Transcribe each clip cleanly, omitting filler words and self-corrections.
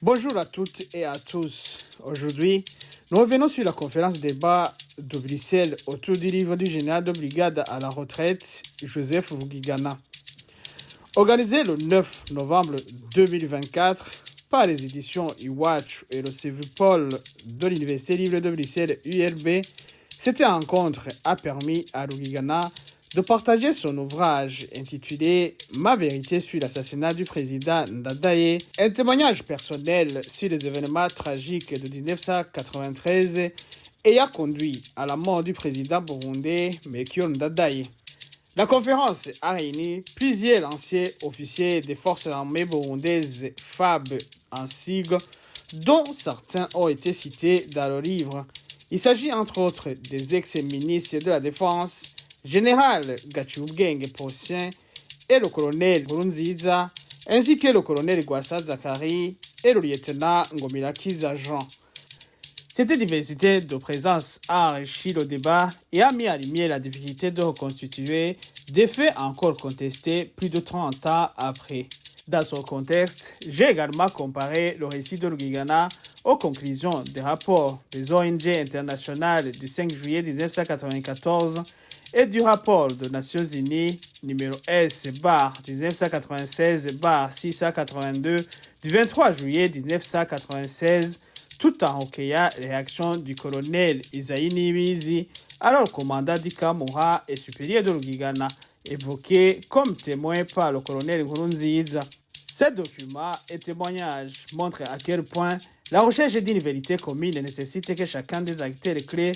Bonjour à toutes et à tous. Aujourd'hui, nous revenons sur la conférence débat de Bruxelles autour du livre du général de brigade à la retraite, Joseph Rugigana. Organisé le 9 novembre 2024 par les éditions Iwatch et le Civipol de l'Université libre de Bruxelles ULB, cette rencontre a permis à Rugigana de partager son ouvrage intitulé « Ma vérité sur l'assassinat du président Ndadaye », un témoignage personnel sur les événements tragiques de 1993 ayant conduit à la mort du président burundais Melchior Ndadaye. La conférence a réuni plusieurs anciens officiers des forces armées burundaises FAB en sigle, dont certains ont été cités dans le livre. Il s'agit entre autres des ex-ministres de la Défense, général Gachubwenge Posien et le colonel Nkurunziza, ainsi que le colonel Gwasa Zakari et le lieutenant Ngomirakiza Jean. Cette diversité de présence a enrichi le débat et a mis en lumière la difficulté de reconstituer des faits encore contestés plus de 30 ans après. Dans ce contexte, j'ai également comparé le récit de Rugigana aux conclusions des rapports des ONG internationales du 5 juillet 1994 et du rapport des Nations Unies numéro S-1996-682 du 23 juillet 1996, tout en recueillant les réactions du colonel Isaïe Nibizi, alors commandant d'Ikamura et supérieur de Rugigana, évoqué comme témoin par le colonel Nkurunziza. Ces documents et témoignages montrent à quel point la recherche d'une vérité commune nécessite que chacun des acteurs clés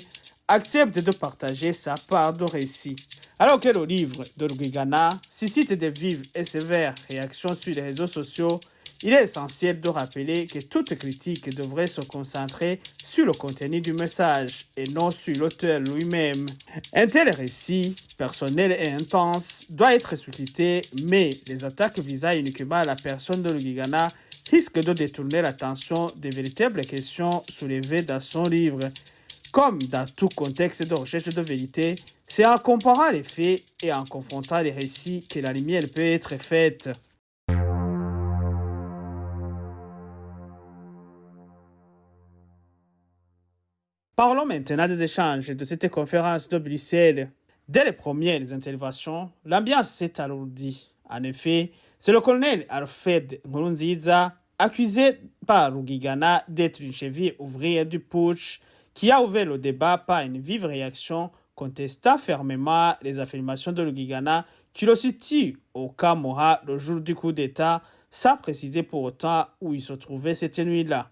accepte de partager sa part de récit. Alors que le livre de Rugigana suscite des vives et sévères réactions sur les réseaux sociaux, il est essentiel de rappeler que toute critique devrait se concentrer sur le contenu du message et non sur l'auteur lui-même. Un tel récit, personnel et intense, doit être scruté, mais les attaques visant uniquement la personne de Rugigana risquent de détourner l'attention des véritables questions soulevées dans son livre. Comme dans tout contexte de recherche de vérité, c'est en comparant les faits et en confrontant les récits que la lumière peut être faite. Parlons maintenant des échanges de cette conférence de Bruxelles. Dès les premières interventions, l'ambiance s'est alourdie. En effet, c'est le colonel Alfred Nkurunziza, accusé par Rugigana d'être une cheville ouvrière du putsch, qui a ouvert le débat par une vive réaction contestant fermement les affirmations de Rugigana qui le situe au Camorra le jour du coup d'État, sans préciser pour autant où il se trouvait cette nuit-là.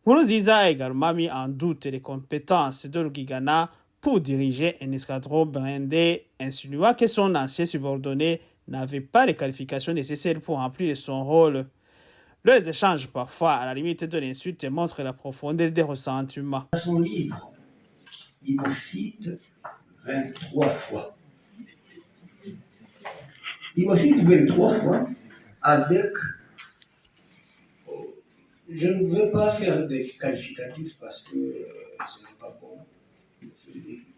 Nkurunziza a également mis en doute les compétences de Rugigana pour diriger un escadron blindé, insinuant que son ancien subordonné n'avait pas les qualifications nécessaires pour remplir son rôle. Leurs échanges, parfois à la limite de l'insulte, montrent la profondeur des ressentiments. Dans son livre, il me cite 23 fois. Il me cite 23 fois avec... Je ne veux pas faire des qualificatifs parce que ce n'est pas bon.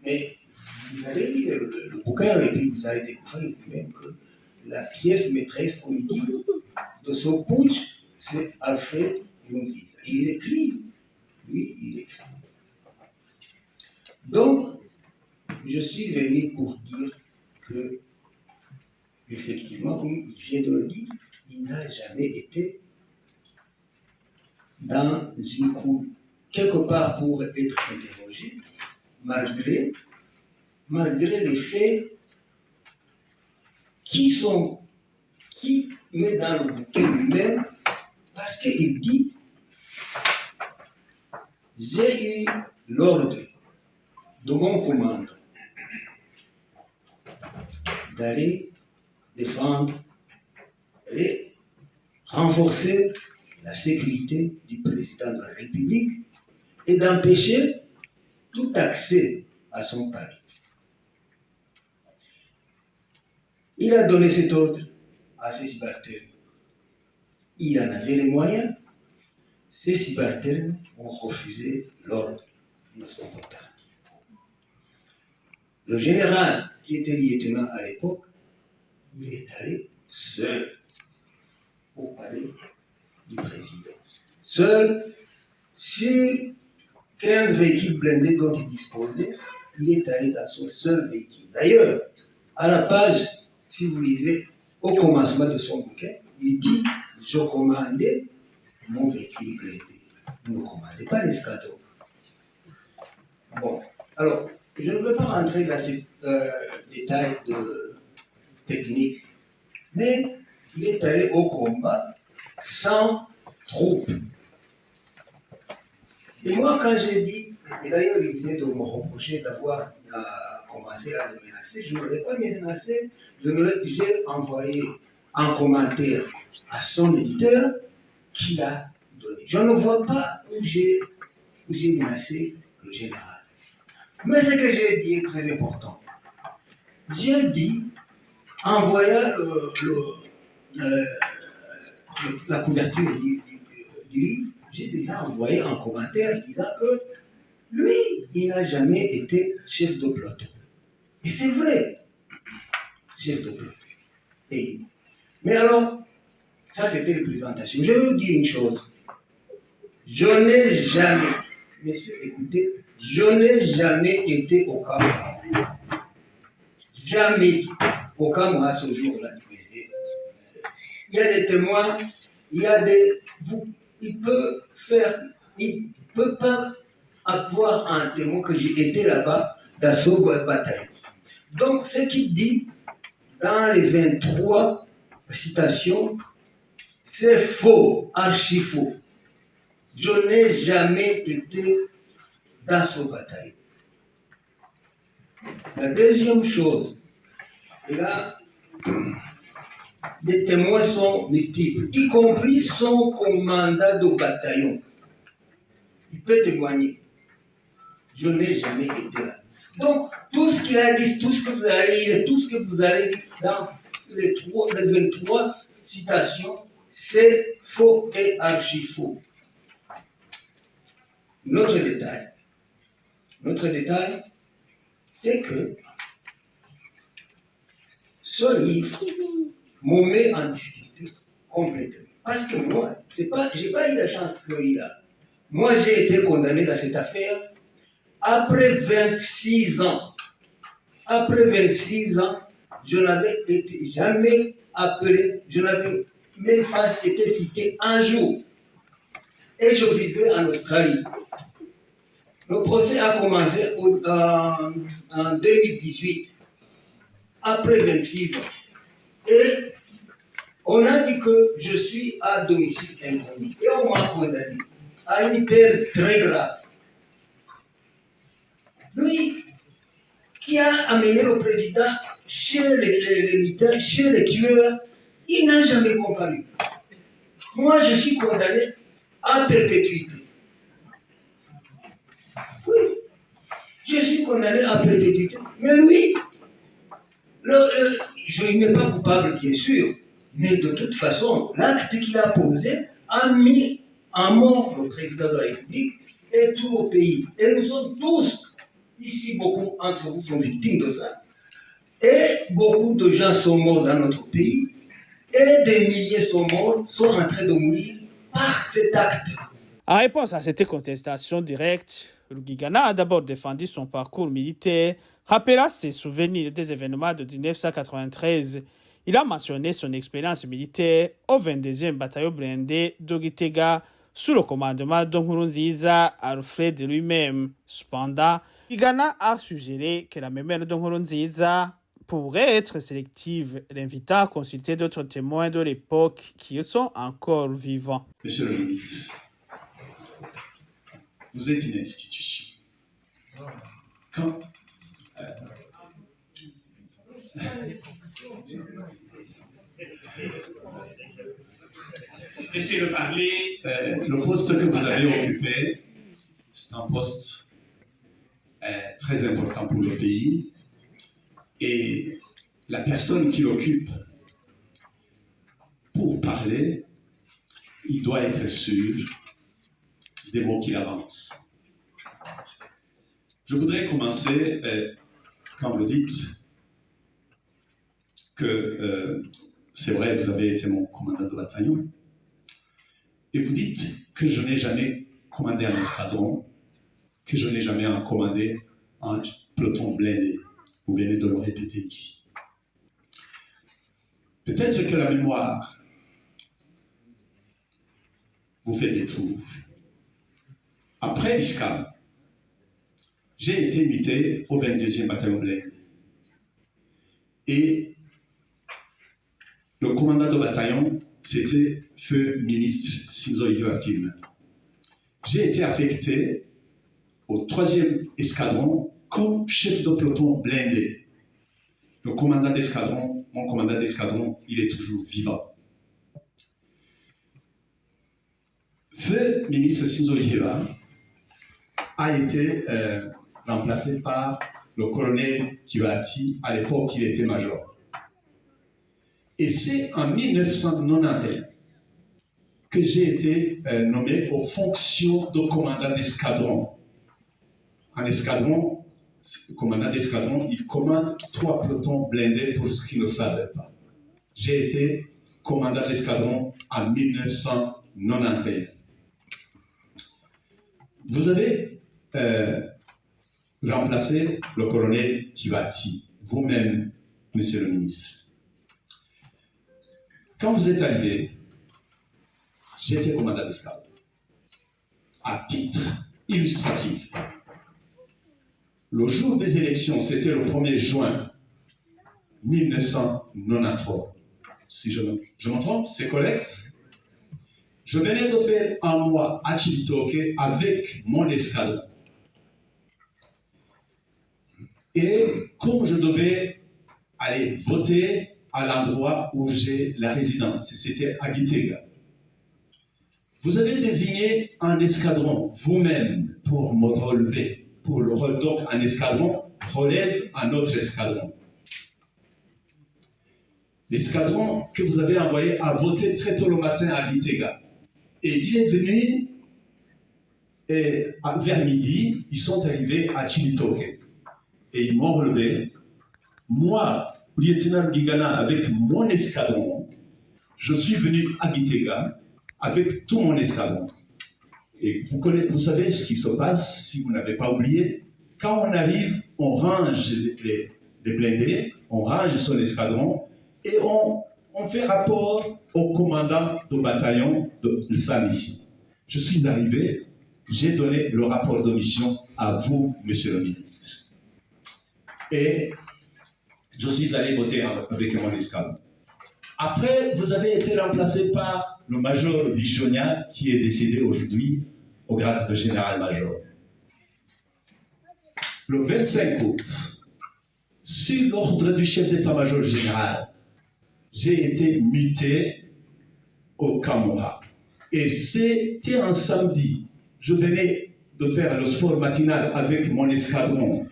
Mais vous allez lire le bouquin et puis vous allez découvrir vous-même que la pièce maîtresse, comme dit, de ce putsch, c'est Alfred Nkurunziza. Il écrit, lui, il écrit. Donc, je suis venu pour dire que, effectivement, comme il vient de le dire, il n'a jamais été dans une cour, quelque part pour être interrogé, malgré les faits qui met dans le bouquin lui-même, parce qu'il dit, j'ai eu l'ordre de mon commandant d'aller défendre et renforcer la sécurité du président de la République et d'empêcher tout accès à son palais. Il a donné cet ordre à ses subalternes. Il en avait les moyens. Ses subalternes ont refusé l'ordre. Ils ne sont pas partis. Le général, qui était lieutenant à l'époque, il est allé seul au palais du président. seul, sur 15 véhicules blindés dont il disposait, il est allé dans son seul véhicule. D'ailleurs, à la page, si vous lisez, au commencement de son bouquin, il dit « Je commandais mon véhicule blindé ». Il ne commandait pas l'escadron. Bon, alors, je ne veux pas rentrer dans ces détails techniques, mais il est allé au combat sans troupes. Et moi, quand j'ai dit, et d'ailleurs, il vient de me reprocher d'avoir commencé à le menacer, je ne l'ai pas menacé, j'ai envoyé un commentaire à son éditeur qui l'a donné. Je ne vois pas où j'ai menacé le général. Mais ce que j'ai dit est très important. J'ai dit, en voyant la couverture du livre, j'ai déjà envoyé un commentaire disant que lui, il n'a jamais été chef de peloton. Et c'est vrai, chef de peloton. Mais alors, ça c'était la présentation. Je vais vous dire une chose. Je n'ai jamais, messieurs, écoutez, je n'ai jamais été au Cameroun. Jamais au Cameroun à ce jour-là. Il y a des témoins, il y a des. Il ne peut pas avoir un témoin que j'ai été là-bas dans ce bataillon. Donc, ce qu'il dit dans les 23 citations, c'est faux, archi faux. Je n'ai jamais été dans ce bataillon. La deuxième chose, et là, les témoins sont multiples, y compris son commandant de bataillon. Il peut témoigner. Je n'ai jamais été là. Donc, tout ce qu'il a dit, tout ce que vous allez lire, tout ce que vous allez lire dans les 23 citations, c'est faux et archi-faux. Notre détail, c'est que ce livre me met en difficulté complètement. Parce que moi, je n'ai pas eu la chance qu'il a. Moi, j'ai été condamné dans cette affaire après 26 ans. Après 26 ans, je n'avais été jamais appelé, je n'avais même pas été cité un jour. Et je vivais en Australie. Le procès a commencé en 2018, après 26 ans. Et on a dit que je suis à domicile inconnu. Et on m'a condamné à une peine très grave. Lui, qui a amené le président chez les militaires, chez les tueurs, il n'a jamais comparu. Moi, je suis condamné à perpétuité. Oui, je suis condamné à perpétuité. Mais lui, il n'est pas coupable, bien sûr, mais de toute façon, l'acte qu'il a posé a mis en mort le président de la République et tout le pays. Et nous sommes tous, ici, beaucoup entre vous sont victimes de ça. Et beaucoup de gens sont morts dans notre pays. Et des milliers sont morts, sont en train de mourir par cet acte. En réponse à cette contestation directe, Rugigana a d'abord défendu son parcours militaire, rappela ses souvenirs des événements de 1993. Il a mentionné son expérience militaire au 22e bataillon blindé d'Ogitega sous le commandement de Nkurunziza Alfred lui-même. Cependant, Rugigana a suggéré que la mémoire de Nkurunziza pourrait être sélective, l'invitant à consulter d'autres témoins de l'époque qui sont encore vivants. Monsieur le ministre, vous êtes une institution. Quand Essayez de parler. Le poste que vous avez occupé, c'est un poste très important pour le pays. Et la personne qui l'occupe, pour parler, il doit être sûr des mots qu'il avance. Je voudrais commencer, quand vous dites que c'est vrai, vous avez été mon commandant de bataillon, et vous dites que je n'ai jamais commandé un escadron, que je n'ai jamais commandé un peloton blindé. Vous venez de le répéter ici. Peut-être que la mémoire vous fait des tours. Après l'ISCAM, j'ai été muté au 22e bataillon blindé. Et le commandant de bataillon, c'était feu ministre Sinzo Joachim. J'ai été affecté au 3e escadron comme chef de peloton blindé. Le commandant d'escadron, mon commandant d'escadron, il est toujours vivant. Feu ministre Sinzo Joachim a été remplacé par le colonel Kibati. À l'époque, il était major. Et c'est en 1991 que j'ai été nommé aux fonctions de commandant d'escadron. En escadron, le commandant d'escadron, il commande 3 pelotons blindés pour ceux qui ne savaient pas. J'ai été commandant d'escadron en 1991. Vous avez remplacé le colonel Kibati, vous-même, monsieur le ministre. Quand vous êtes arrivé, j'étais commandant d'escadron. À titre illustratif, le jour des élections, c'était le 1er juin 1993. Si je me trompe, c'est correct? Je venais de faire un mois à Chibitoke avec mon escadron. Et comme je devais aller voter à l'endroit où j'ai la résidence, c'était à Gitega. Vous avez désigné un escadron vous-même pour me relever, pour le rôle. Donc un escadron relève un autre escadron. L'escadron que vous avez envoyé a voté très tôt le matin à Gitega. Et il est venu, et vers midi, ils sont arrivés à Chibitoke. Et ils m'ont relevé. Moi, lieutenant Gigana, avec mon escadron, je suis venu à Gitega avec tout mon escadron. Et vous savez ce qui se passe, si vous n'avez pas oublié. Quand on arrive, on range les blindés, on range son escadron et on fait rapport au commandant de bataillon de sa mission. Je suis arrivé, j'ai donné le rapport de mission à vous, monsieur le ministre. Et je suis allé voter avec mon escadron. Après, vous avez été remplacé par le major Bichonia, qui est décédé aujourd'hui au grade de général-major. Le 25 août, sur l'ordre du chef d'état-major général, j'ai été muté au Camorra. Et c'était un samedi. Je venais de faire le sport matinal avec mon escadron.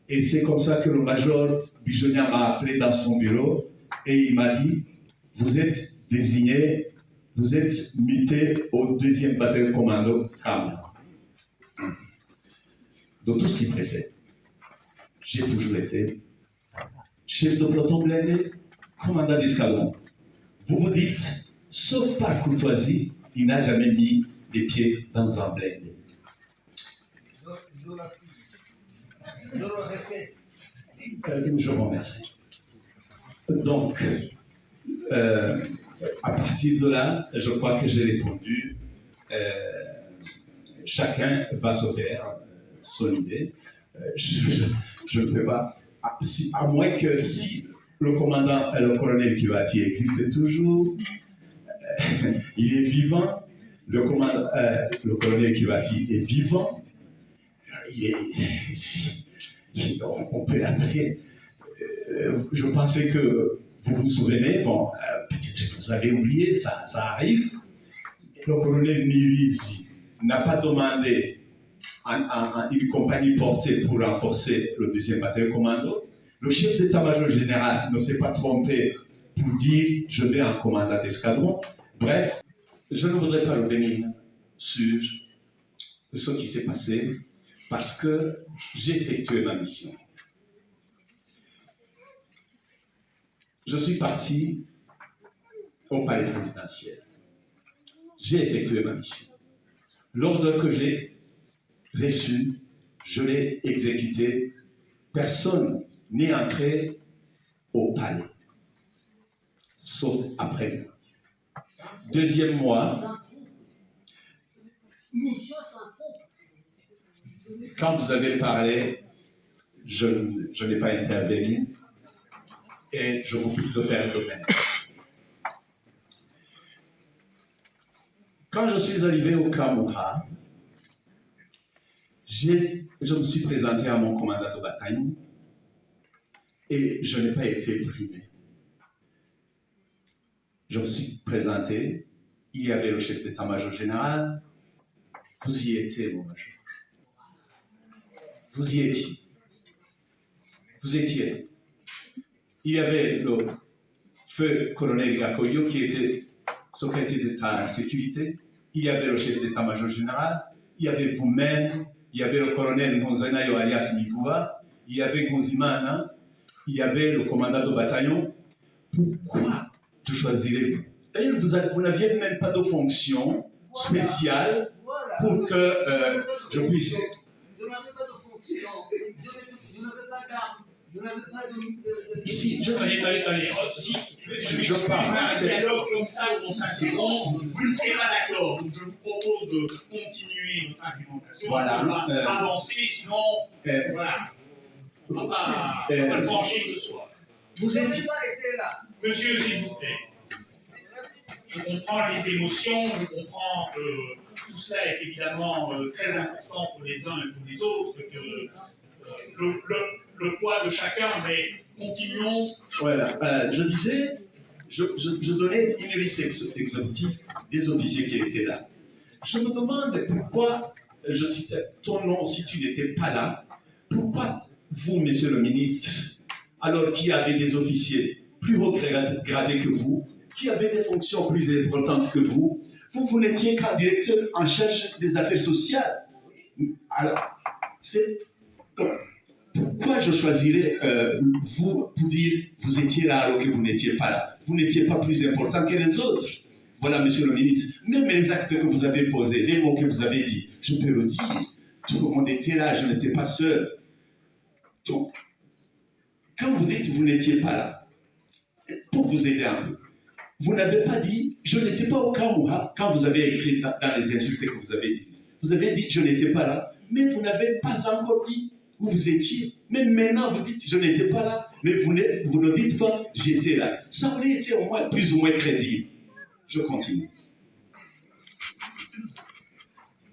Et c'est comme ça que le major Bichonia m'a appelé dans son bureau et il m'a dit: vous êtes désigné, vous êtes muté au 2e bataillon commando Camorra. De tout ce qui précède, j'ai toujours été chef de peloton blindé, commandant d'escadron. Vous vous dites, sauf par courtoisie, il n'a jamais mis les pieds dans un blindé. Je vous remercie. Donc, à partir de là, je crois que j'ai répondu. Chacun va se faire son idée. Je ne peux pas, à moins que si le commandant, le colonel Kibati existe toujours, il est vivant, le colonel Kibati est vivant, on peut l'appeler. Je pensais que vous vous souvenez, bon, peut-être que vous avez oublié, ça arrive. Le colonel Niuizi n'a pas demandé une compagnie portée pour renforcer le 2e bataillon commando. Le chef d'état-major général ne s'est pas trompé pour dire je vais en commandant d'escadron. Bref, je ne voudrais pas revenir sur ce qui s'est passé parce que j'ai effectué ma mission. Je suis parti au palais présidentiel. J'ai effectué ma mission. L'ordre que j'ai reçu, je l'ai exécuté. Personne n'est entré au palais, sauf après moi. Deuxième mois, quand vous avez parlé, je n'ai pas intervenu et je vous prie de faire de même. Quand je suis arrivé au Kamuha, je me suis présenté à mon commandant de bataillon et je n'ai pas été primé. Je me suis présenté, il y avait le chef d'état-major général, vous y étiez, mon major. Vous y étiez. Vous étiez. Il y avait le feu colonel Gakoyo qui était secrétaire d'État à la sécurité, il y avait le chef d'état-major général, il y avait vous-même, il y avait le colonel Ngonzenayo alias Mivua, il y avait Gonzimana, il y avait le commandant de bataillon. Pourquoi je choisirais vous? D'ailleurs, vous n'aviez même pas de fonction spéciale pour que je puisse... Je n'avais pas de fonction, je n'avais pas d'armes, je n'avais pas de... Ici, je... Si je parle. un dialogue comme ça où on s'interrompt, vous ne serez pas d'accord. Donc je vous propose de continuer notre argumentation. Voilà. On va avancer, sinon, voilà. On ne va pas le trancher ce soir. Vous êtes... pas été là. Monsieur, s'il vous plaît. Je comprends les émotions, je comprends que tout cela est évidemment très important pour les uns et pour les autres, que le poids de chacun, mais continuons. Voilà, je disais, je donnais une liste exhaustive des officiers qui étaient là. Je me demande pourquoi, je citais ton nom si tu n'étais pas là, pourquoi vous, monsieur le ministre, alors qu'il y avait des officiers plus haut gradés que vous, qui avaient des fonctions plus importantes que vous, vous n'étiez qu'un directeur en charge des affaires sociales. Alors, c'est... Pourquoi je choisirais vous pour dire vous étiez là alors que vous n'étiez pas là? Vous n'étiez pas plus important que les autres. Voilà, monsieur le ministre. Même les actes que vous avez posés, les mots que vous avez dit, je peux le dire. Tout le monde était là, je n'étais pas seul. Donc, quand vous dites vous n'étiez pas là, pour vous aider un peu, vous n'avez pas dit je n'étais pas au Kamuha quand vous avez écrit dans les insultes que vous avez dit. Vous avez dit je n'étais pas là, mais vous n'avez pas encore dit où vous étiez. Même maintenant, vous dites, je n'étais pas là, mais vous ne dites pas, j'étais là. Ça aurait été au moins plus ou moins crédible. Je continue.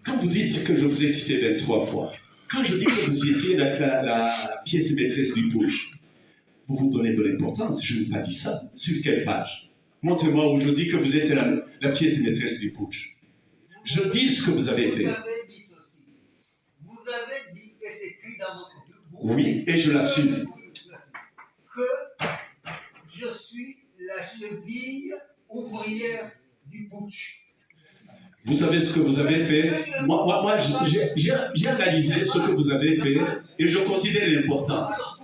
Quand vous dites que je vous ai cité 23 fois, quand je dis que vous étiez la pièce maîtresse du push, vous vous donnez de l'importance. Je n'ai pas dit ça. Sur quelle page? Montrez-moi où je dis que vous êtes la pièce maîtresse du push. Je dis ce que vous avez fait. Vous avez dit ceci. Vous avez dit, et c'est écrit dans votre livre. Oui, et je l'assume. Que je suis la cheville ouvrière du putsch. Vous savez ce que vous avez fait. Moi j'ai analysé ce que vous avez fait et je considère l'importance.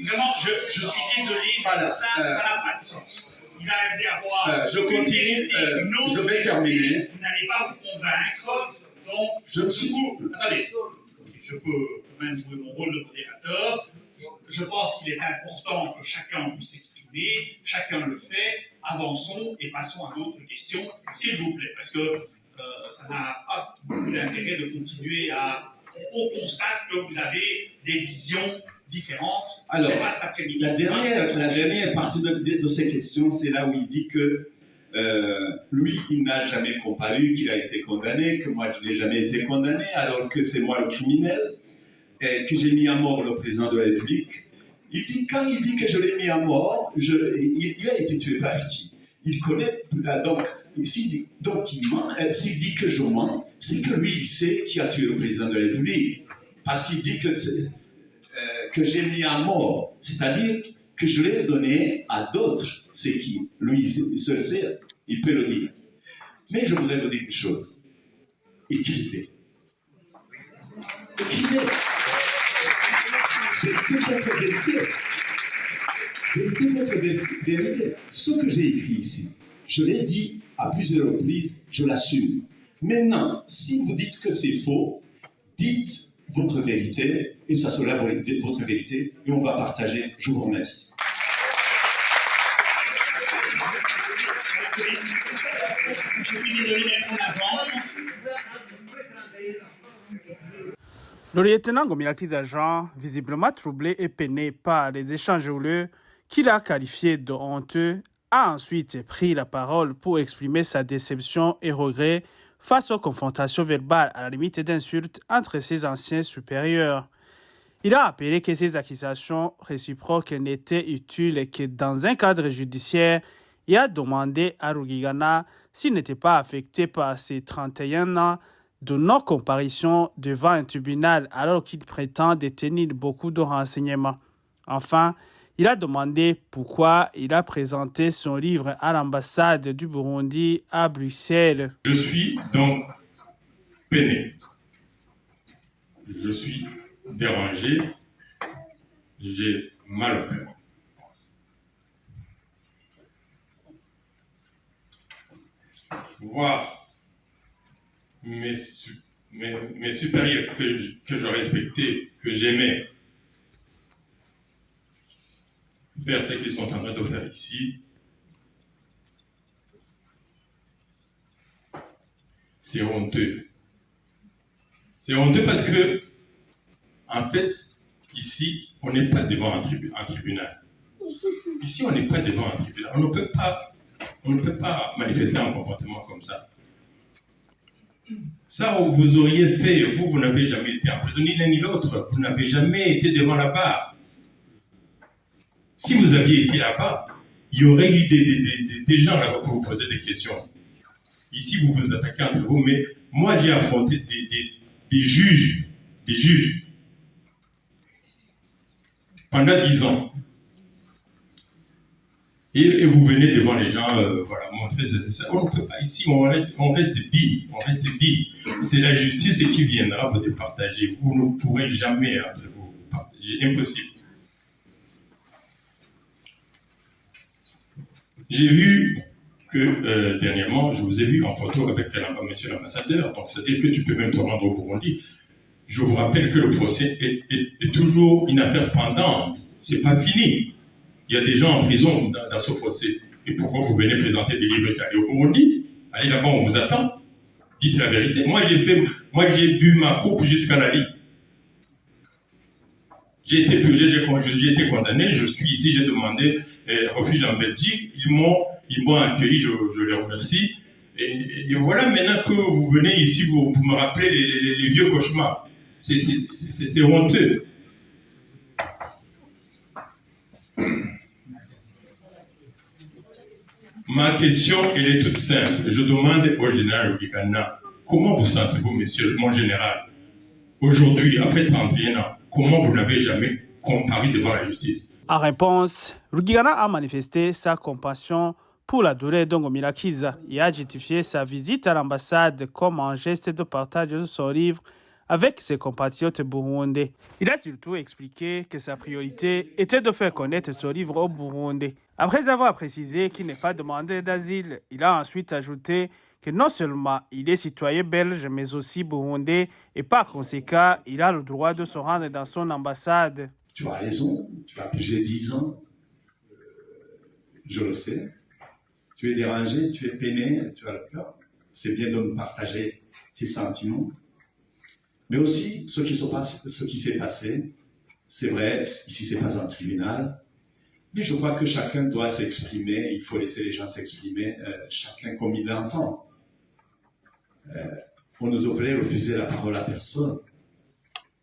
Vraiment, je suis désolé, mais ça n'a pas de sens. Il va y avoir... je continue, je vais terminer. Vous n'allez pas vous convaincre, donc... Attendez, je peux quand même jouer mon rôle de modérateur. Je pense qu'il est important que chacun puisse s'exprimer, chacun le fait, avançons et passons à d'autres questions, s'il vous plaît, parce que ça n'a pas beaucoup d'intérêt de continuer à... On constate que vous avez des visions différentes. Alors, la dernière partie de ces questions, c'est là où il dit que lui, il n'a jamais comparu, qu'il a été condamné, que moi, je n'ai jamais été condamné, alors que c'est moi le criminel, et que j'ai mis à mort le président de la République. Quand il dit que je l'ai mis à mort, il a été tué par qui? Il connaît, donc s'il dit que je mens, c'est que lui, il sait qui a tué le président de la République. Parce qu'il dit que j'ai mis à mort, c'est-à-dire que je l'ai donné à d'autres. C'est qui? Lui, seul sait, il peut le dire. Mais je voudrais vous dire une chose. Écrivez. Écrivez. Vérité votre vérité. Ce que j'ai écrit ici, je l'ai dit à plusieurs reprises, je l'assume. Maintenant, si vous dites que c'est faux, dites votre vérité, et ça sera votre vérité, et on va partager. Je vous remercie. Je suis désolé d'être en avance. Le lieutenant Ngomirakiza Jean, visiblement troublé et peiné par les échanges houleux qu'il a qualifiés de honteux, a ensuite pris la parole pour exprimer sa déception et regret face aux confrontations verbales à la limite d'insultes entre ses anciens supérieurs. Il a appelé que ces accusations réciproques n'étaient utiles que dans un cadre judiciaire et a demandé à Rugigana s'il n'était pas affecté par ses 31 ans de non-comparution devant un tribunal alors qu'il prétend détenir beaucoup de renseignements. Enfin, il a demandé pourquoi il a présenté son livre à l'ambassade du Burundi à Bruxelles. Je suis donc peiné. Je suis dérangé. J'ai mal au cœur. Voir mes supérieurs que je respectais, que j'aimais, faire ce qu'ils sont en train de faire ici, c'est honteux. C'est honteux parce que, en fait, ici, on n'est pas devant un tribunal. Ici, on n'est pas devant un tribunal. On ne peut pas manifester un comportement comme ça. Ça, vous auriez fait, vous n'avez jamais été en prison, ni l'un ni l'autre. Vous n'avez jamais été devant la barre. Si vous aviez été là-bas, il y aurait eu des gens là pour vous poser des questions. Ici, vous vous attaquez entre vous, mais moi, j'ai affronté des juges pendant 10 ans. Et vous venez devant les gens, voilà, montrer ça. On ne peut pas ici, on reste digne. C'est la justice qui viendra vous départager. Vous ne pourrez jamais entre vous partager. Impossible. J'ai vu que dernièrement, je vous ai vu en photo avec monsieur l'ambassadeur, donc c'est-à-dire que tu peux même te rendre au Burundi. Je vous rappelle que le procès est toujours une affaire pendante. C'est pas fini. Il y a des gens en prison dans ce procès. Et pourquoi vous venez présenter des livres et aller au Burundi? Allez là-bas, on vous attend. Dites la vérité. Moi, j'ai bu ma coupe jusqu'à la lit. J'ai été purgé, j'ai été condamné. Je suis ici, j'ai demandé refuge en Belgique. Ils m'ont accueilli, je les remercie. Et voilà, maintenant que vous venez ici, vous me rappelez les vieux cauchemars. C'est honteux. Ma question, elle est toute simple. Je demande au général Rugigana, comment vous sentez-vous, monsieur, mon général, aujourd'hui, après 31 ans, comment vous n'avez jamais comparu devant la justice? En réponse, Rugigana a manifesté sa compassion pour la douleur d'Ngomirakiza et a justifié sa visite à l'ambassade comme un geste de partage de son livre avec ses compatriotes burundais. Il a surtout expliqué que sa priorité était de faire connaître son livre au Burundi. Après avoir précisé qu'il n'est pas demandeur d'asile, il a ensuite ajouté que non seulement il est citoyen belge, mais aussi burundais, et par conséquent, il a le droit de se rendre dans son ambassade. Tu as raison, tu as pigé 10 ans, je le sais. Tu es dérangé, tu es peiné, tu as le cœur. C'est bien de me partager tes sentiments. Mais aussi, ce qui s'est passé, c'est vrai, ici c'est pas un tribunal, mais je crois que chacun doit s'exprimer, il faut laisser les gens s'exprimer, chacun comme il l'entend. On ne devrait refuser la parole à personne.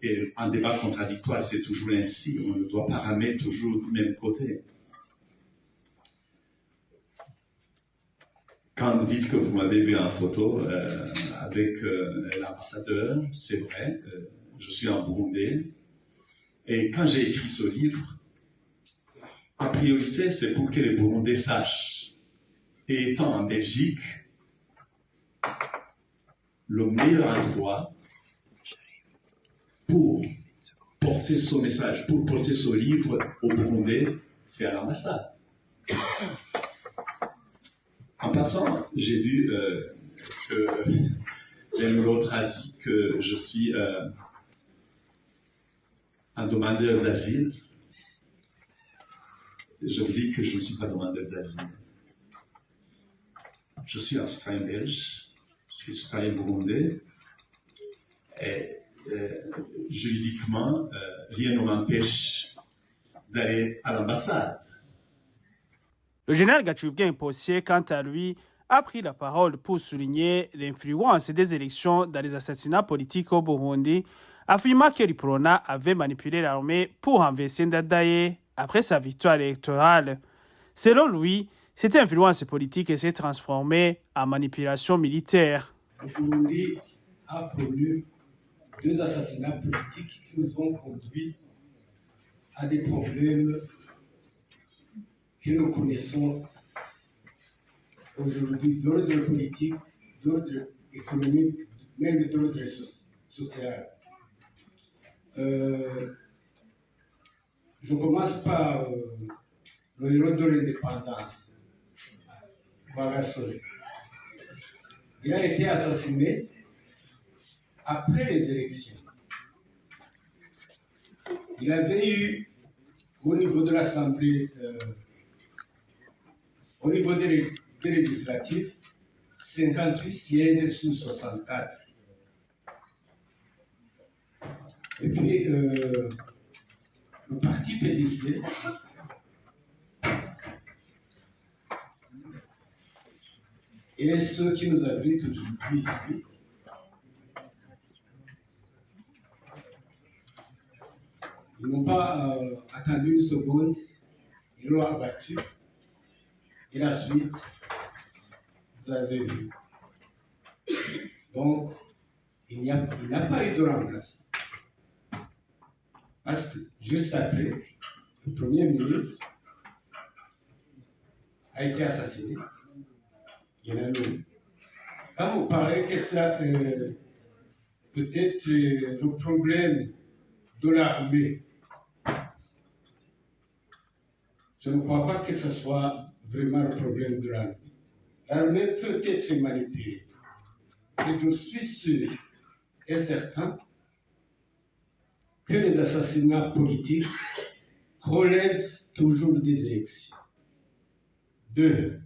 Et en débat contradictoire, c'est toujours ainsi, on ne doit pas ramer toujours du même côté. Quand vous dites que vous m'avez vu en photo avec l'ambassadeur, c'est vrai, je suis en Burundi. Et quand j'ai écrit ce livre, la priorité, c'est pour que les Burundais sachent. Et étant en Belgique, le meilleur endroit pour porter son message, pour porter ce livre aux Burundais, c'est à l'ambassade. En passant, j'ai vu que l'un ou l'autre a dit que je suis un demandeur d'asile. Je vous dis que je ne suis pas demandeur d'asile. Je suis un citoyen belge, je suis citoyen burundais, et juridiquement, rien ne m'empêche d'aller à l'ambassade. Le général Gachibouken Impossier, quant à lui, a pris la parole pour souligner l'influence des élections dans les assassinats politiques au Burundi, affirmant que l'IPRONA avait manipulé l'armée pour renverser Ndadaye après sa victoire électorale. Selon lui, cette influence politique s'est transformée en manipulation militaire. Le Burundi a connu 2 assassinats politiques qui nous ont conduits à des problèmes que nous connaissons aujourd'hui d'ordre politique, d'ordre économique, même d'ordre social. Je commence par le héros de l'indépendance, Rwagasore. Il a été assassiné après les élections. Il avait eu, au niveau de l'Assemblée, au niveau des législatives, 58 sièges sur 64. Et puis, le parti PDC et ceux qui nous abritent aujourd'hui ici, ils n'ont pas attendu une seconde, ils l'ont abattu. Et la suite, vous avez vu. Donc, il n'y a pas eu de remplaçant. Parce que juste après, le Premier ministre a été assassiné. Il y en a eu. Quand vous parlez que c'est peut-être le problème de l'armée, je ne crois pas que ce soit vraiment le problème de l'armée. L'armée peut être manipulée. Mais je suis sûr et certain que les assassinats politiques relèvent toujours des élections. 2.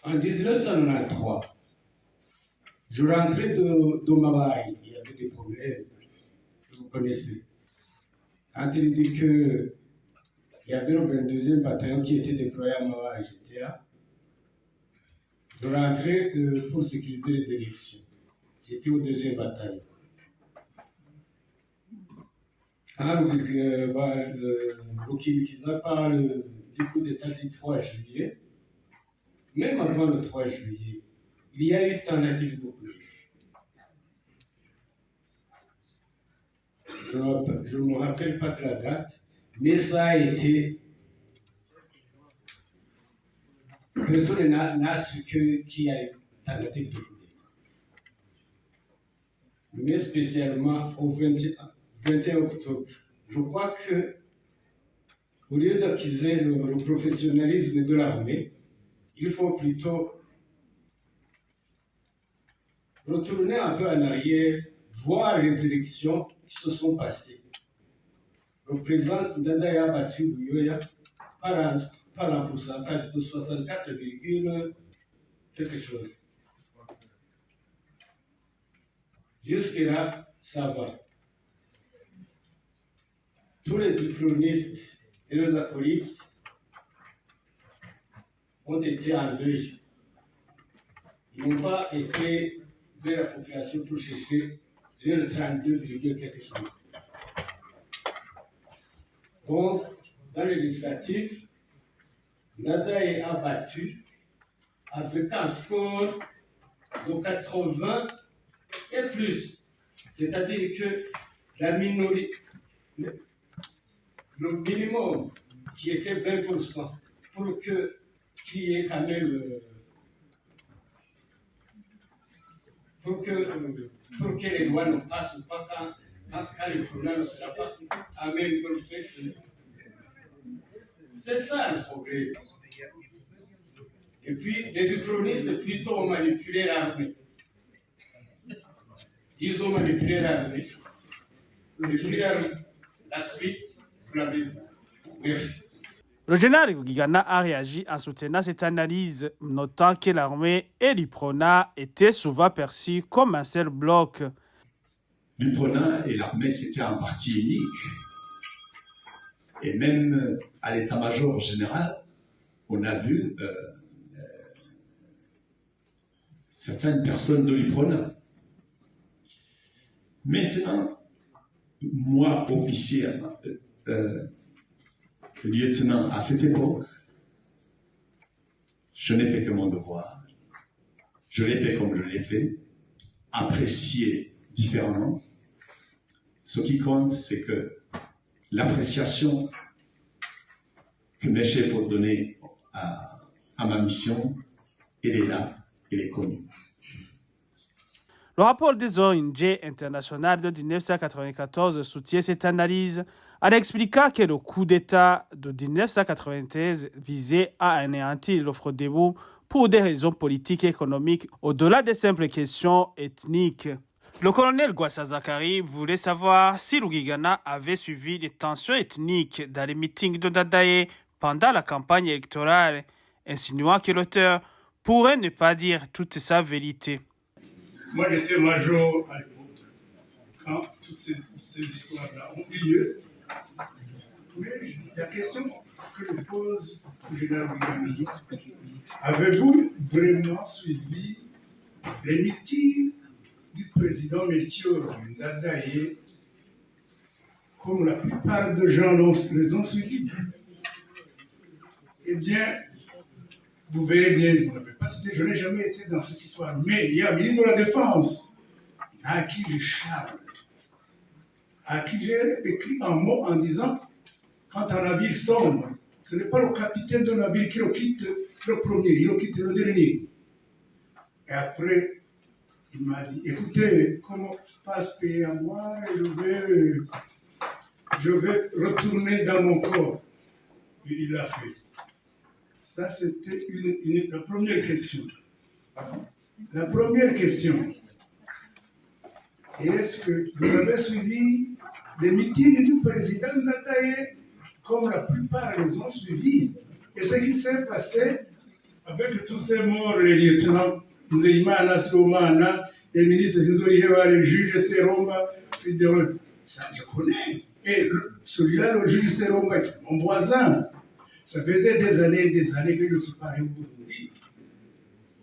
En 1993, je rentrais de Mabaye, il y avait des problèmes, vous connaissez. Quand il dit qu'il y avait le 22e bataillon qui était déployé à Mabaye, j'étais là. Je rentrais pour sécuriser les élections. J'étais au 2e bataillon. Quand Rukinikiza parle du coup d'État du 3 juillet, même avant le 3 juillet, il y a eu tentative de coup d'État. Je ne me rappelle pas de la date, mais ça a été. Personne n'a su qu'il y a eu tentative de coup d'État. Mais spécialement au 21 octobre. Je crois que, au lieu d'accuser le professionnalisme de l'armée, il faut plutôt retourner un peu en arrière, voir les élections qui se sont passées. Le président Ndadaye a battu Buyoya par un pourcentage de 64, quelque chose. Jusque-là, ça va. Tous les uchronistes et les acolytes ont été en deuil. Ils n'ont pas été vers la population pour chercher le 32, quelque chose. Donc, dans les législatives, Ndadaye a battu avec un score de 80 et plus. C'est-à-dire que la minorité, le minimum qui était 20%, pour qu'il y ait quand même pour que les lois ne passent pas quand le problème ne sera pas à même de le fait. C'est ça le problème. Et puis, les uchronistes plutôt ont manipulé l'armée. Ils ont manipulé l'armée. Et puis la suite, vous l'avez vu. Merci. Le général Rugigana a réagi en soutenant cette analyse, notant que l'armée et l'UPRONA étaient souvent perçus comme un seul bloc. L'UPRONA et l'armée, c'était un parti unique. Et même à l'état-major général, on a vu certaines personnes de l'UPRONA. Maintenant, moi, officier, lieutenant, à cette époque, je n'ai fait que mon devoir. Je l'ai fait comme je l'ai fait, apprécié différemment. Ce qui compte, c'est que l'appréciation que mes chefs ont donnée à ma mission, elle est là, elle est connue. Le rapport des ONG internationales de 1994 soutient cette analyse en expliquant que le coup d'État de 1993 visait à anéantir le Frodebo pour des raisons politiques et économiques au-delà des simples questions ethniques. Le colonel Gwassa Zakari voulait savoir si Rugigana avait suivi les tensions ethniques dans les meetings de Dadaye pendant la campagne électorale, insinuant que l'auteur pourrait ne pas dire toute sa vérité. Moi, j'étais major à l'époque, quand toutes ces histoires-là ont eu lieu. Mais la question que je pose au général Rugigana, avez-vous vraiment suivi les meetings du président Melchior Ndadaye comme la plupart des gens les ont suivis? Eh bien, vous verrez bien, vous n'avez pas cité, je n'ai jamais été dans cette histoire, mais il y a un ministre de la Défense à qui je charge, à qui j'ai écrit un mot en disant, quand un navire sombre, ce n'est pas le capitaine de navire qui le quitte le premier, il le quitte le dernier. Et après, il m'a dit, écoutez, comment passe payer à moi, je vais retourner dans mon corps. Et il l'a fait. Ça, c'était la première question. La première question, est-ce que vous avez suivi les meetings du président Ndadaye comme la plupart les ont suivis? Et ce qui s'est passé avec tous ces morts, les lieutenants Nzeyimana, Sibomana, les ministres Zinzoyeva, les juges Seromba, ça je connais. Et celui-là, le juge Seromba, mon voisin. Ça faisait des années que je ne suis pas allé au Burundi.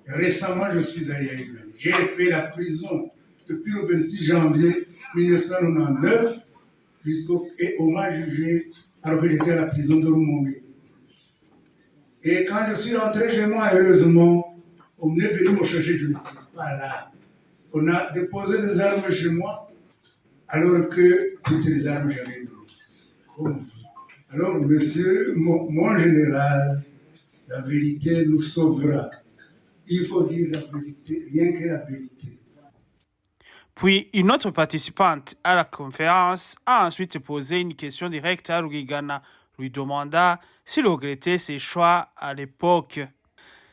Récemment, je suis allé à Uganda. J'ai fait la prison depuis le 26 janvier 1999 on m'a jugé alors que j'étais à la prison de Rumonge. Et quand je suis rentré chez moi, heureusement, on est venu me chercher, je n'étais pas là. On a déposé des armes chez moi alors que toutes les armes j'avais de l'eau. Alors, monsieur, mon général, la vérité nous sauvera. Il faut dire la vérité, rien que la vérité. Puis, une autre participante à la conférence a ensuite posé une question directe à Rugigana, lui demanda s'il regrettait ses choix à l'époque.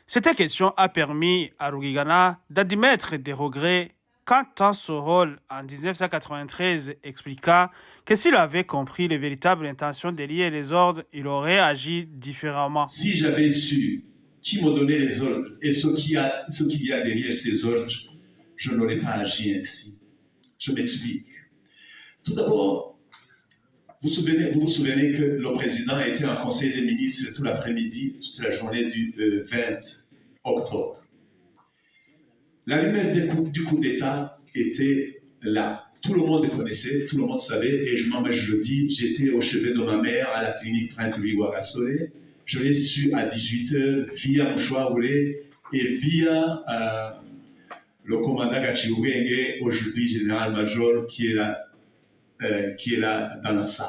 Cette question a permis à Rugigana d'admettre des regrets quant à son rôle en 1993, expliqua que s'il avait compris les véritables intentions de lier les ordres, il aurait agi différemment. Si j'avais su qui m'a donné les ordres et ce qu'il y a derrière ces ordres, je n'aurais pas agi ainsi. Je m'explique. Tout d'abord, vous vous souvenez que le président a été en conseil des ministres tout l'après-midi, toute la journée du 20 octobre. La lumière du coup d'État était là. Tout le monde connaissait, tout le monde savait, et je le dis, j'étais au chevet de ma mère à la clinique Prince-Louis Ouagassole. Je l'ai su à 18h via Mouchoua-Oulé et via le commandant Gachiouenge, aujourd'hui général-major, qui est là dans la salle.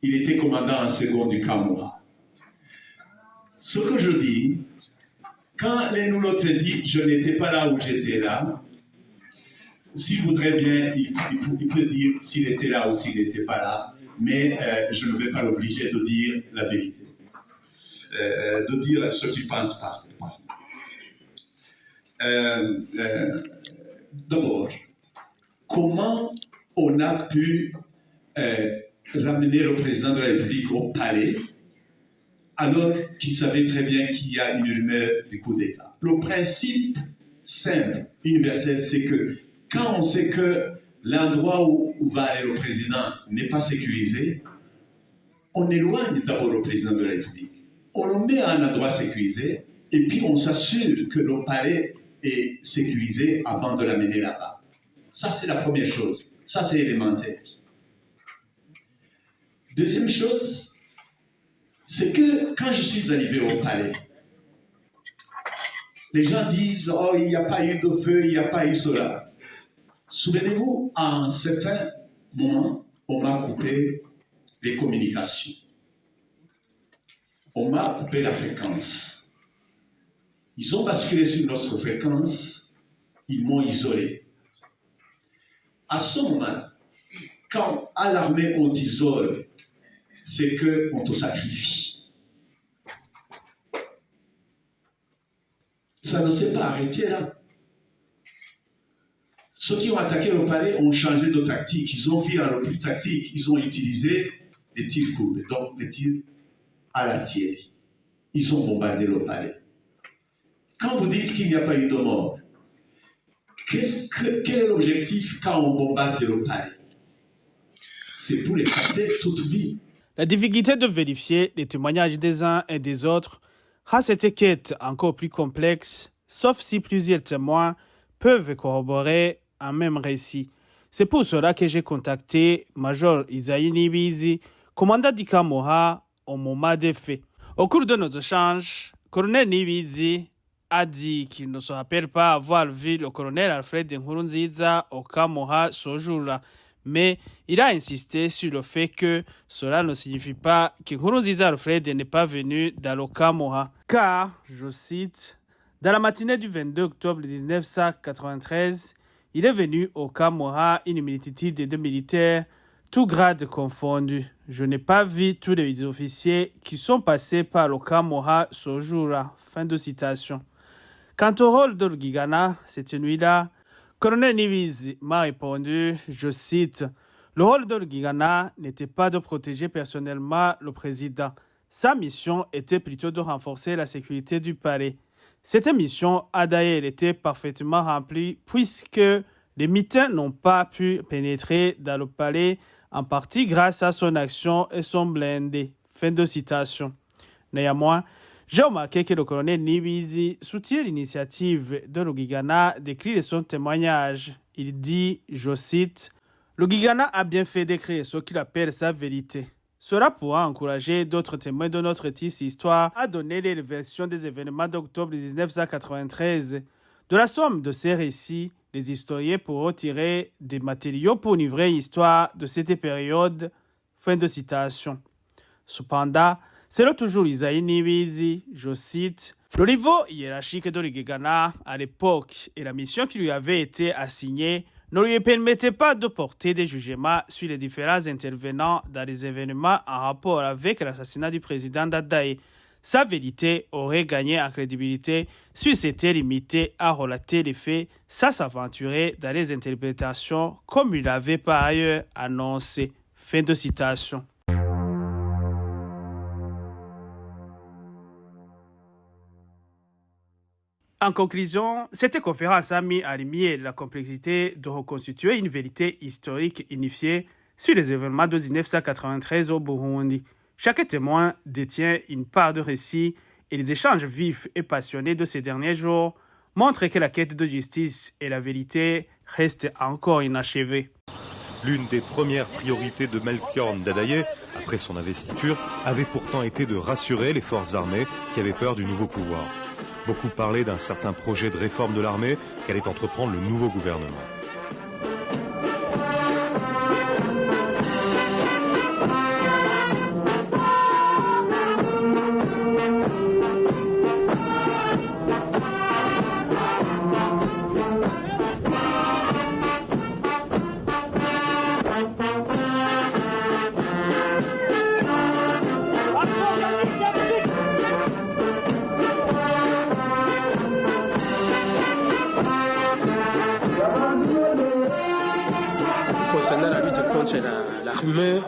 Il était commandant en second du Kamoura. Ce que je dis, quand l'un ou l'autre dit « je n'étais pas là où j'étais là », s'il voudrait bien, il peut dire s'il était là ou s'il n'était pas là, mais je ne vais pas l'obliger de dire la vérité, de dire ce qu'il pense pas. d'abord, comment on a pu ramener le président de la République au palais alors qu'il savait très bien qu'il y a une rumeur de coup d'État. Le principe simple, universel, c'est que quand on sait que l'endroit où va aller le président n'est pas sécurisé, on éloigne d'abord le président de la République. On le met à un endroit sécurisé et puis on s'assure que le palais est sécurisé avant de l'amener là-bas. Ça, c'est la première chose. Ça, c'est élémentaire. Deuxième chose, c'est que quand je suis arrivé au palais, les gens disent « Oh, il n'y a pas eu de feu, il n'y a pas eu cela ». Souvenez-vous, à un certain moment, on m'a coupé les communications. On m'a coupé la fréquence. Ils ont basculé sur notre fréquence, ils m'ont isolé. À ce moment, quand à l'armée on t'isole, c'est qu'on te sacrifie. Ça ne s'est pas arrêté là. Ceux qui ont attaqué le palais ont changé de tactique. Ils ont fait un repli tactique. Ils ont utilisé les tirs courbés, donc les tirs à l'artillerie. Ils ont bombardé le palais. Quand vous dites qu'il n'y a pas eu de mort, quel est l'objectif quand on bombarde le palais? C'est pour les casser toute vie. La difficulté de vérifier les témoignages des uns et des autres rend cette quête encore plus complexe, sauf si plusieurs témoins peuvent corroborer un même récit. C'est pour cela que j'ai contacté Major Isaïe Nibizi, commandant du Kamoha, au moment des faits. Au cours de nos échanges, Colonel Nibizi a dit qu'il ne se rappelle pas avoir vu le colonel Alfred Nkurunziza au Kamoha ce jour-là, mais il a insisté sur le fait que cela ne signifie pas que Nkurunziza Alfred n'est pas venu dans le Kamoha, car, je cite, « Dans la matinée du 22 octobre 1993, il est venu au Kamoha une multitude de militaires, tous grades confondus. Je n'ai pas vu tous les officiers qui sont passés par le Kamoha ce jour-là. » Fin de citation. Quant au rôle de Rugigana, cette nuit-là, Colonel Nibizi m'a répondu, je cite, « Le rôle de Rugigana n'était pas de protéger personnellement le président. Sa mission était plutôt de renforcer la sécurité du palais. Cette mission a d'ailleurs été parfaitement remplie puisque les militaires n'ont pas pu pénétrer dans le palais en partie grâce à son action et son blindé. » Fin de citation. Néanmoins, j'ai remarqué que le colonel Nibizi soutient l'initiative de Rugigana d'écrire son témoignage. Il dit, je cite, « Rugigana a bien fait d'écrire ce qu'il appelle sa vérité. Cela pourra encourager d'autres témoins de notre triste histoire à donner les versions des événements d'octobre 1993. De la somme de ces récits, les historiens pourront tirer des matériaux pour une vraie histoire de cette période. » Fin de citation. Cependant, c'est toujours Isaïe Nibizi, je cite, « Le niveau hiérarchique de Rugigana à l'époque et la mission qui lui avait été assignée ne lui permettait pas de porter des jugements sur les différents intervenants dans les événements en rapport avec l'assassinat du président Dadaye. Sa vérité aurait gagné en crédibilité s'il s'était limité à relater les faits sans s'aventurer dans les interprétations comme il l'avait par ailleurs annoncé. » Fin de citation. En conclusion, cette conférence a mis en lumière la complexité de reconstituer une vérité historique unifiée sur les événements de 1993 au Burundi. Chaque témoin détient une part de récit et les échanges vifs et passionnés de ces derniers jours montrent que la quête de justice et la vérité restent encore inachevées. L'une des premières priorités de Melchior Ndadaye, après son investiture, avait pourtant été de rassurer les forces armées qui avaient peur du nouveau pouvoir. Beaucoup parlaient d'un certain projet de réforme de l'armée qu'allait entreprendre le nouveau gouvernement. concernant la lutte contre la rumeur,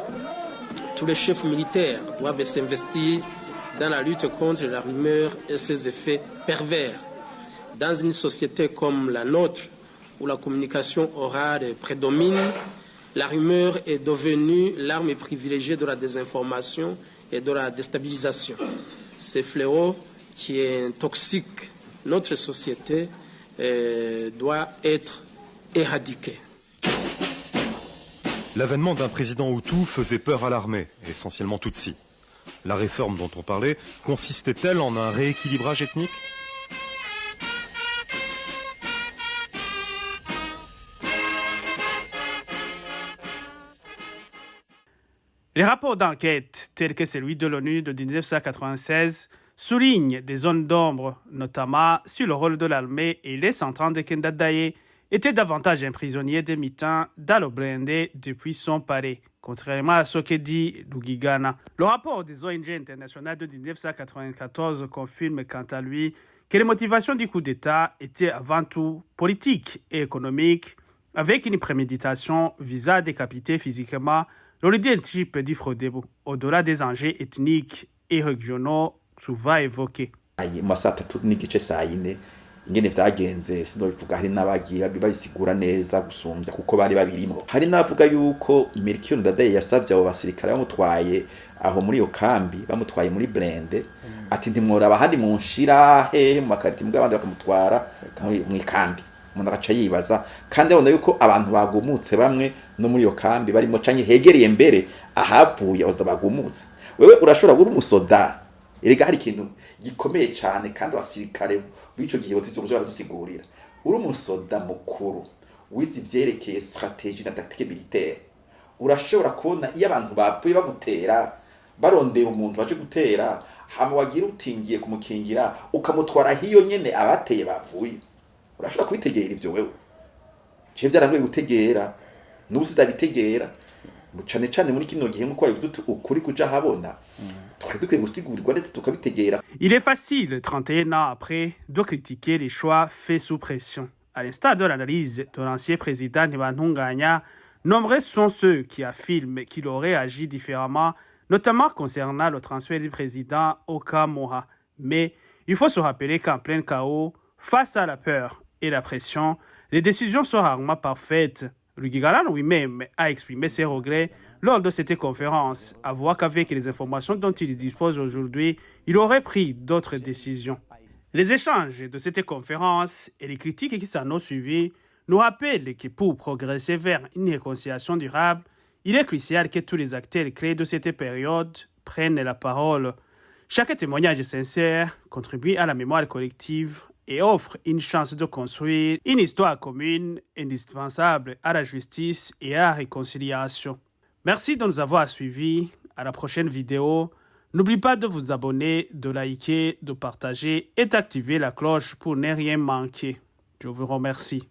tous les chefs militaires doivent s'investir dans la lutte contre la rumeur et ses effets pervers. Dans une société comme la nôtre, où la communication orale prédomine, la rumeur est devenue l'arme privilégiée de la désinformation et de la déstabilisation. Ce fléau qui est toxique, notre société doit être éradiqué. L'avènement d'un président Hutu faisait peur à l'armée, essentiellement Tutsi. La réforme dont on parlait consistait-elle en un rééquilibrage ethnique ? Les rapports d'enquête, tels que celui de l'ONU de 1996, soulignent des zones d'ombre, notamment sur le rôle de l'armée et les 130 de Kendadaye étaient davantage un prisonnier des militants dans le blindé depuis son palais, contrairement à ce que dit Lugigana. Le rapport des ONG internationales de 1994 confirme quant à lui que les motivations du coup d'État étaient avant tout politiques et économiques, avec une préméditation visant à décapiter physiquement le leadership du Frodebo, au-delà des enjeux ethniques et régionaux souvent évoqués. ingene vyagenze sinobivuga hari n'abagiye babisigura neza gusumbya kuko bari babirimo hari n'avuga yuko Melchior Ndadaye yasavye abo basirikare bamutwaye aho muri yo kambi bamutwaye muri blende ati ntimworaba handi mu nshira he mu makariti mbwa abandi bakamutwara mu kambi umuntu agaca yibaza kandi abona yuko abantu bagumutse bamwe no muri yo kambi barimo canke hegereye mbere ahavuye aho bagumutse wewe urashobora gura umusoda erega hari ikintu gikomeye cyane kandi abasirikare bico gihe botije kuja dusigurira uri umusoda mukuru wizi vyerekeye strategie na tactique militaire urashobora kubona iyo abantu bapfuye bagutera barondera umuntu baje gutera hama wagira utingiye kumukingira ukamutwara hiyo nyene abateye bavuye urashobora kubitegera ivyo wewe je vyarangoye gutegera n'ubusida bitegera mucane cane muri kino gihe nkuko bivuze ukuri kuja habona. Il est facile, 31 ans après, de critiquer les choix faits sous pression. À l'instar de l'analyse de l'ancien président Ntibantunganya, nombreux sont ceux qui affirment qu'il aurait agi différemment, notamment concernant le transfert du président Oka Moha. Mais il faut se rappeler qu'en plein chaos, face à la peur et la pression, les décisions sont rarement parfaites. Rugigana lui-même a exprimé ses regrets lors de cette conférence, à voir qu'avec les informations dont il dispose aujourd'hui, il aurait pris d'autres décisions. Les échanges de cette conférence et les critiques qui s'en ont suivi nous rappellent que pour progresser vers une réconciliation durable, il est crucial que tous les acteurs clés de cette période prennent la parole. Chaque témoignage sincère contribue à la mémoire collective et offre une chance de construire une histoire commune indispensable à la justice et à la réconciliation. Merci de nous avoir suivis. À la prochaine vidéo. N'oubliez pas de vous abonner, de liker, de partager et d'activer la cloche pour ne rien manquer. Je vous remercie.